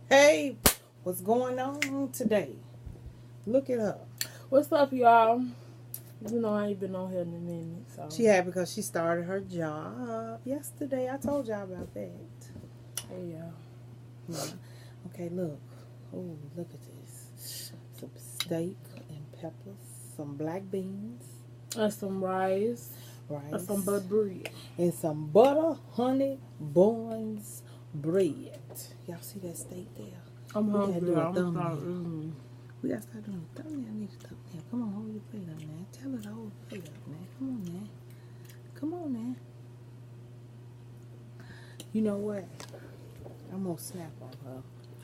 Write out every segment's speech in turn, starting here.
Hey, what's going on today? Look it up. What's up, y'all? You know I ain't been on here in a minute, so. She had because she started her job yesterday. I told y'all about that. Hey, y'all. Yeah. Okay, look. Oh, look at this. Some steak and peppers, some black beans. And some rice. And some butter bread. And some butter, honey, buns, bread. Y'all see that steak there? I'm hungry. I'm sorry. We gotta start doing a thumbnail. I need a thumbnail. Come on, hold your plate up, man. Tell her to hold your plate up, man. Come on, man. Come on, man. You know what? I'm gonna snap on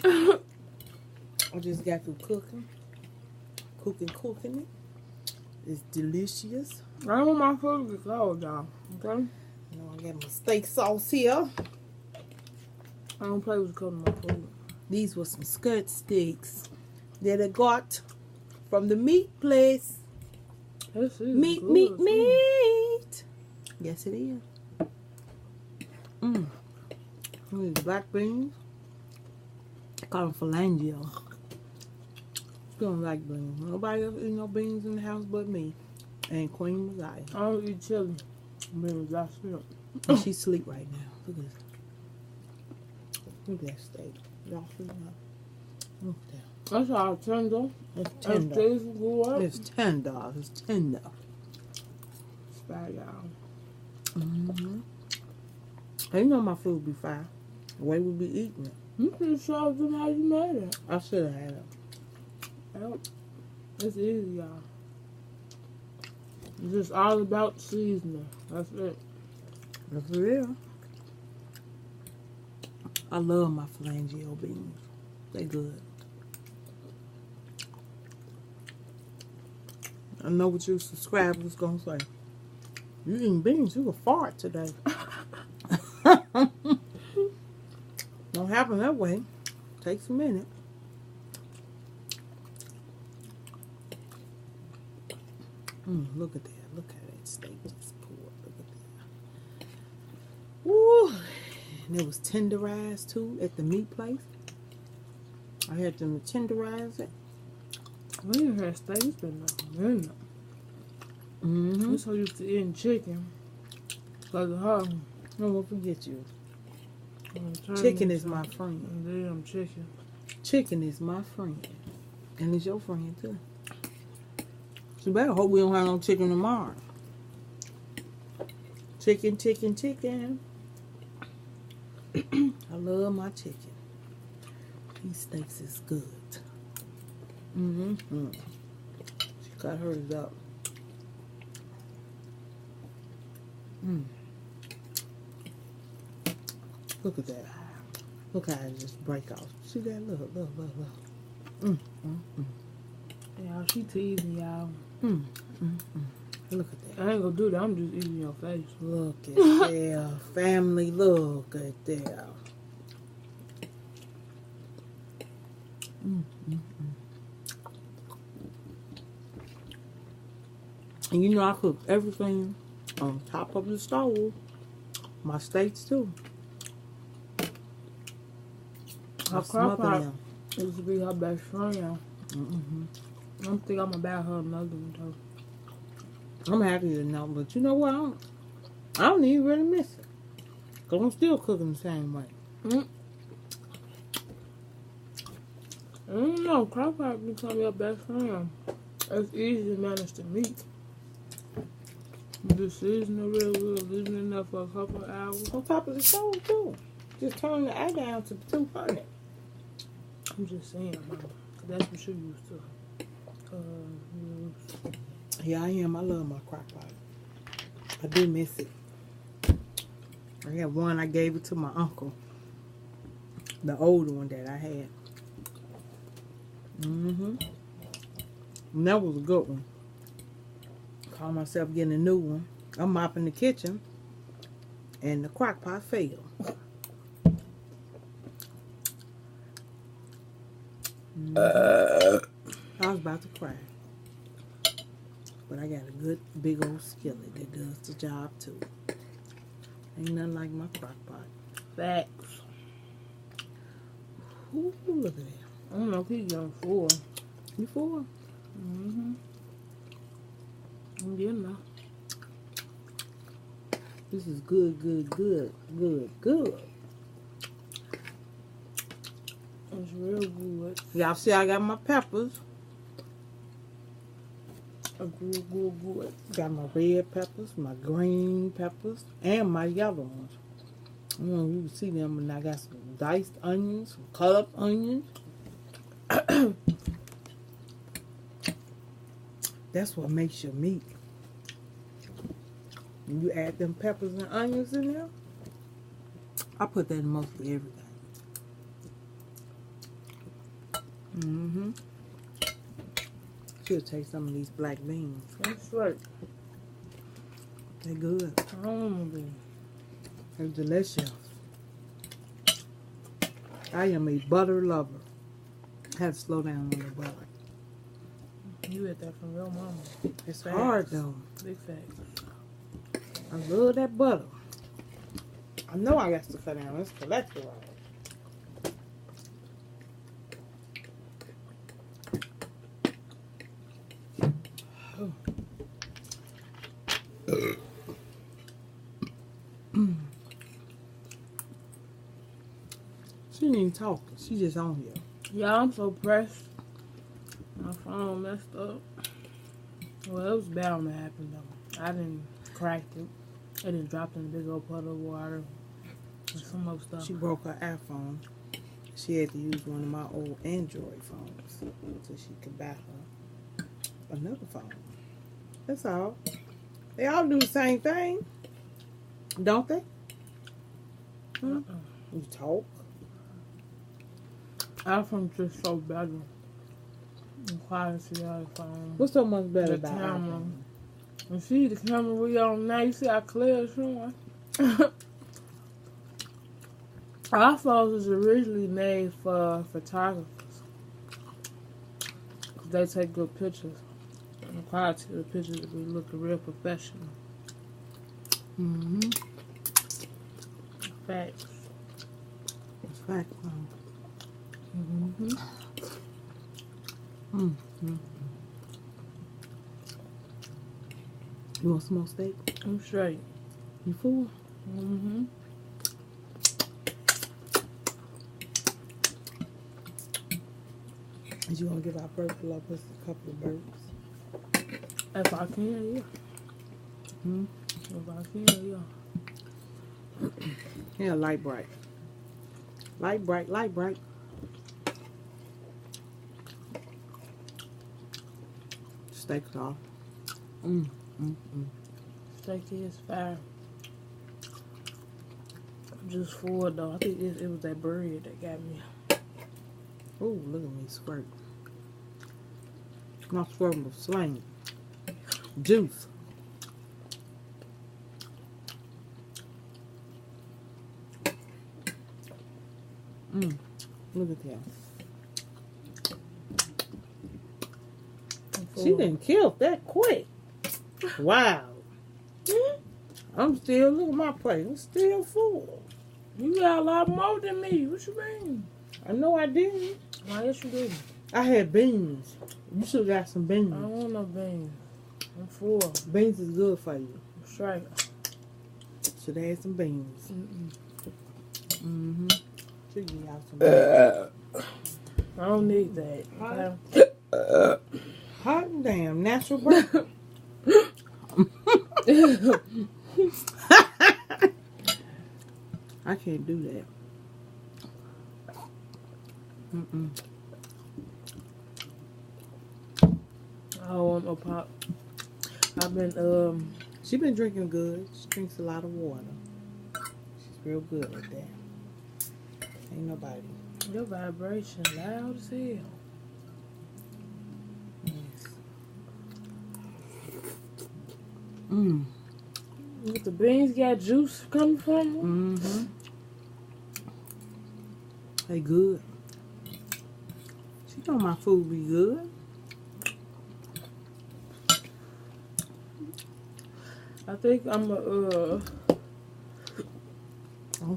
her. I just got through cooking it. It's delicious. I don't want my food to get cold, y'all. Okay? You know, I got my steak sauce here. I don't play with the color of my food. These were some skirt sticks that I got from the meat place. This is meat. Yes, it is. These black beans. I call them phalangeal. Don't like beans. Nobody else eat no beans in the house but me and Queen Messiah. I don't eat chili. Beans, I sleep. And she sleep right now. Look at this. Look at that steak. Y'all see that? Look at that. That's all tender. It's tender. It's tender. It's tender. Spy, y'all. And you know my food be fire. The way we be eating it. You should show them how you made it. I should have had it. Yep. It's easy, y'all. It's just all about seasoning. That's it. That's real. I love my phalangeal beans. They good. I know what your subscribers gonna say. You eating beans, you a fart today. Don't happen that way. Takes a minute. Look at that. Look at that steak just poured. Look at that. Woo! And it was tenderized too at the meat place. I had them to tenderize it. We ain't had steak. It's been a minute. I'm so used to eating chicken. Like a hog. I won't forget you. Chicken is my friend. Damn chicken. Chicken is my friend. And it's your friend too. So better hope we don't have no chicken tomorrow. Chicken. I love my chicken. These steaks is good. She cut hers up. Look at that. Look how it just break off. See that? Look. Y'all, she teasing y'all. Look at that. I ain't gonna do that. I'm just eating your face. Look at there. Family, look at there. And you know I cook everything on top of the stove. My steaks too. Her crock-pot used to be her best friend. I don't think I'm about her another one though. I'm happy to know, but you know what? I don't even really miss it. Because I'm still cooking the same way. I don't know. Crock-pot become your best friend. It's easy to manage the meat. You just season it real good, leaving it enough for a couple of hours. On top of the stove too. Just turn the eye down to 200. I'm just saying, Mama. That's what you used to. Yeah, I am. I love my crock pot. I do miss it. I had one, I gave it to my uncle. The older one that I had. And that was a good one. Call myself getting a new one. I'm mopping the kitchen. And the crock pot fell. I was about to cry. But I got a good big old skillet that does the job too. Ain't nothing like my crock pot. Facts. Ooh, look at that. I don't know if he's getting full. You full? Mm-hmm. I'm getting there. This is good, good, good, good, good. It's real good. Y'all see I got my peppers. Good. Got my red peppers, my green peppers, and my yellow ones. You know, you can see them, and I got some diced onions, some cut up onions. That's what makes your meat. When you add them peppers and onions in there, I put that in mostly everything. Mm-hmm. Should taste some of these black beans. That's right. They're good. They're delicious. I am a butter lover. Had to slow down on the butter. You ate that from your mama. It's Facts. hard though. Big facts. I love that butter. I know I got to cut down. It's cholesterol. Oh. She ain't even talking. She just on here. Yeah, I'm so pressed. My phone messed up. Well, it was bound to happen though. I didn't crack it. I didn't drop it in a big old puddle of water. And some other stuff. She broke her iPhone. She had to use one of my old Android phones so she could buy her another phone. That's all. They all do the same thing, don't they? You talk. iPhone's just so better. The quality of the phone. What's so much better The about camera. iPhone? And see the camera we on now, you see how clear it's showing? iPhones was originally made for photographers. They take good pictures. And the quality of the pictures will be looking real professional. Mm-hmm. Facts. It's fact. Mm-hmm. Mm-hmm. You want some more steak? I'm straight. You full? Mm-hmm. Is you want to give our bird lovers a couple of burps? If I can, yeah. Hmm? If I can, yeah. Yeah, light bright. Light bright, light bright. Steak sauce. Steak is fire. I'm just full though. I think it was that bread that got me. Ooh, look at me squirt. Not squirting, but slang. Juice. Look at that. She didn't kill that quick. Wow. I'm still, look at my plate. I'm still full. You got a lot more than me. What you mean? I know I didn't. Why, yes, you did. I had beans. You should have got some beans. I don't want no beans. I'm full. Beans is good for you. Straight. Should have had some beans. Should give y'all some beans. I don't need that. Hot and damn. Natural burger. I can't do that. I don't want no pop. I've been, She been drinking good. She drinks a lot of water. She's real good at that. Ain't nobody. your vibration loud as hell. Yes. With the beans got juice coming from them. They good. She know my food be good. I think I'm Don't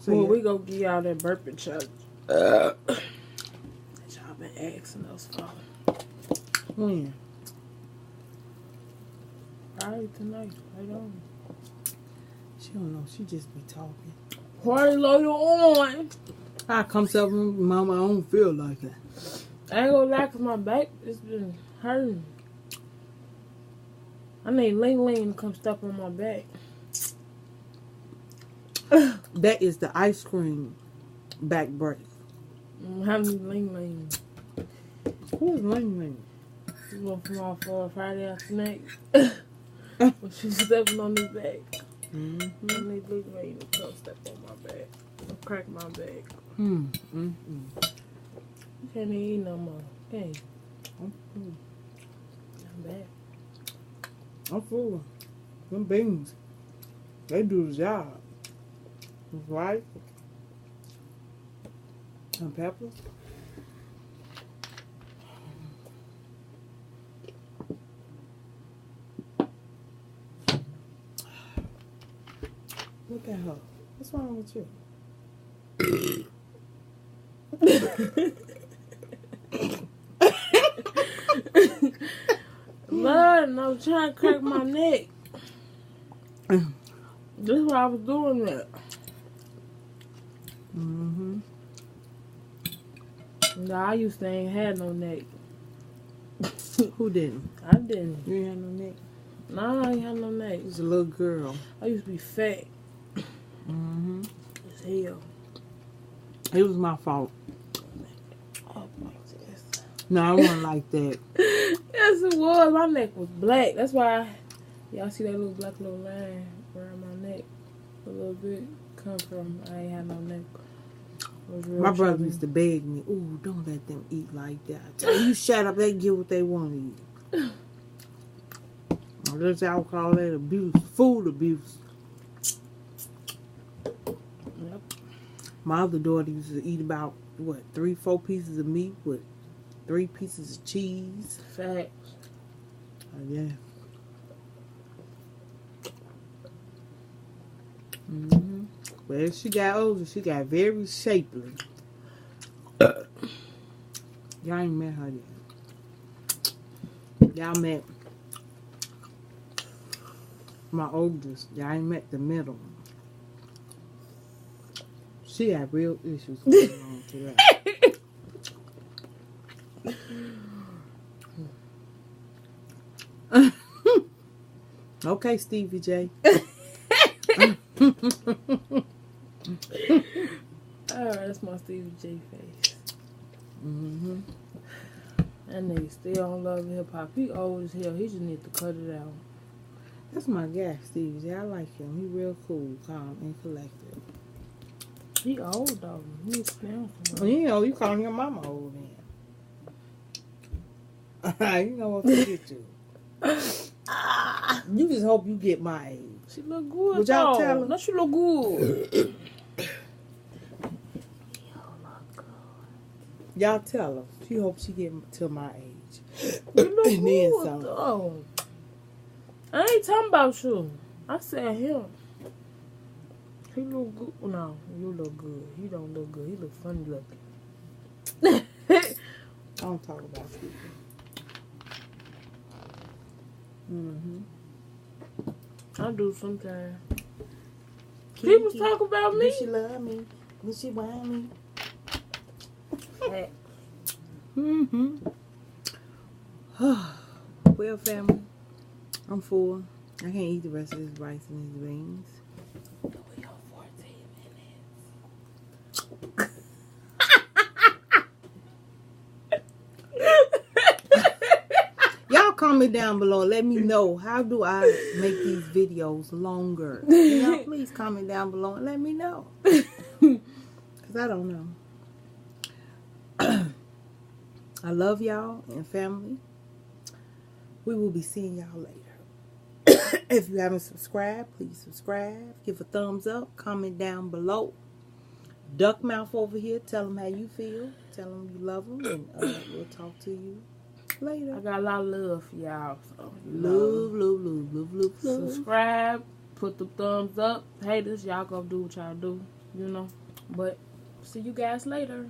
say well, it. we gonna give y'all that burping challenge. asking us for. When? Probably tonight. Right on. She don't know. She just be talking. Party later on. I come to her, Mama, I don't feel like it. I ain't gonna lie, 'cause my back has been hurting. I need Ling Ling to come step on my back. That is the ice cream back break. I need Ling Ling. Who's Ling Ling? She went from off for Friday after night. When she was stepping on his back. I need Ling Ling to come step on my back. Crack my back. You can't even eat no more. Hey. I'm full. I'm bad. I'm full. Them beans, they do the job. Right? And peppers. Look at her. What's wrong with you? Lord, and I was trying to crack my neck. This is why I was doing that. No, I used to ain't had no neck. Who didn't? I didn't. You ain't had no neck? No, I ain't had no neck. You was a little girl. I used to be fat. As hell. It was my fault. Oh, my goodness. No, I wasn't like that. Yes, it was. My neck was black. That's why y'all see that little black little line around my neck a little bit. Come from I ain't had no neck. My brother used to beg me, "Ooh, don't let them eat like that. Tell you shut up, they get what they want to eat." That's y'all call that abuse, food abuse. Yep. My other daughter used to eat about 3-4 pieces of meat with 3 pieces of cheese. Facts. Yeah. But as she got older, she got very shapely. Y'all ain't met her yet. Y'all met my oldest. Y'all ain't met the middle one. She had real issues going on today. Okay, Stevie J. Oh, that's my Stevie J face. That nigga still don't love hip hop. He old as hell. He just need to cut it out. That's my guy, Stevie J. I like him. He real cool, calm, and collected. He old though. He needs to down for Well, you know, you calling your mama old then. You know what to get you. You just hope you get my age. She look good. Would y'all tell her? No, she look good. Y'all tell her. She hopes she get to my age. You look And then good some. though. I ain't talking about you. I said him. He look good. No, you look good. He don't look good. He look funny looking. I don't talk about people. I do sometimes. People talk about me. Would she love me? Would she want me? Well, family, I'm full. I can't eat the rest of this rice and these beans. We on 14 minutes. Y'all comment down below. Let me know, how do I make these videos longer? Y'all please comment down below and let me know. Because I don't know. I love y'all and family. We will be seeing y'all later. If you haven't subscribed, please subscribe. Give a thumbs up. Comment down below. Duck mouth over here. Tell them how you feel. Tell them you love them. And we'll talk to you later. I got a lot of love for y'all. So, Love. subscribe. Put the thumbs up. Haters, y'all gonna do what y'all do. You know. But see you guys later.